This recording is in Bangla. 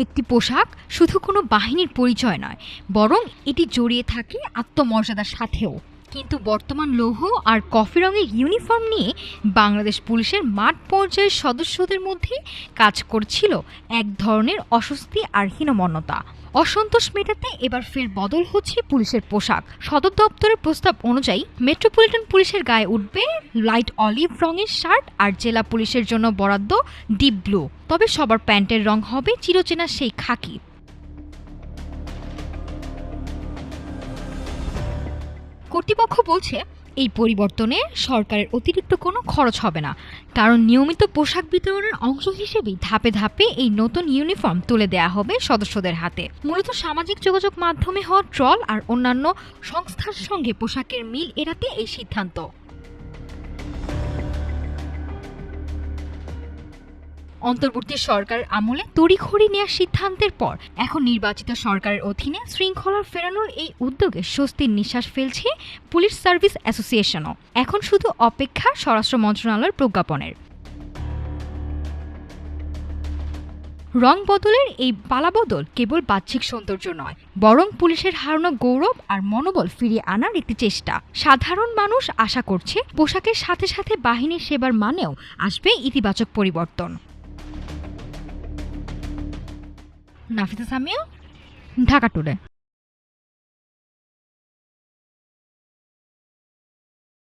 একটি পোশাক শুধু কোনো বাহিনীর পরিচয় নয়, বরং এটি জড়িয়ে থাকে আত্মমর্যাদার সাথেও। কিন্তু বর্তমান লৌহ আর কফি রঙের ইউনিফর্ম নিয়ে বাংলাদেশ পুলিশের মাঠ পর্যায়ের সদস্যদের মধ্যে কাজ করছিল এক ধরনের অস্বস্তি আর হীনমন্যতা। অসন্তোষ মেটাতে এবার ফের বদল হচ্ছে পুলিশের পোশাক। সদর দপ্তরের প্রস্তাব অনুযায়ী মেট্রোপলিটন পুলিশের গায়ে উঠবে লাইট অলিভ রঙের শার্ট, আর জেলা পুলিশের জন্য বরাদ্দ ডিপ ব্লু। তবে সবার প্যান্টের রং হবে চিরচেনা সেই খাকি। কর্তৃপক্ষ বলছে এই পরিবর্তনে সরকারের অতিরিক্ত কোনো খরচ হবে না, কারণ নিয়মিত পোশাক বিতরণের অংশ হিসেবেই ধাপে ধাপে এই নতুন ইউনিফর্ম তুলে দেয়া হবে সদস্যদের হাতে। মূলত সামাজিক যোগাযোগ মাধ্যমে হওয়া ট্রল আর অন্যান্য সংস্থার সঙ্গে পোশাকের মিল এড়াতে এই সিদ্ধান্ত। অন্তর্বর্তী সরকার আমলে তড়িঘড়ি নেওয়ার সিদ্ধান্তের পর এখন নির্বাচিত সরকারের অধীনে শৃঙ্খলা ফেরানোর এই উদ্যোগে স্বস্তির নিঃশ্বাস ফেলছে পুলিশ সার্ভিস অ্যাসোসিয়েশনও। এখন শুধু অপেক্ষা স্বরাষ্ট্র মন্ত্রণালয়ের প্রজ্ঞাপনের। রং বদলের এই পালাবদল কেবল বাহ্যিক সৌন্দর্য নয়, বরং পুলিশের হারানো গৌরব আর মনোবল ফিরিয়ে আনার একটি চেষ্টা। সাধারণ মানুষ আশা করছে পোশাকের সাথে সাথে বাহিনীর সেবার মানেও আসবে ইতিবাচক পরিবর্তন। নাফিসা সামিয়া, ঢাকা টুডে।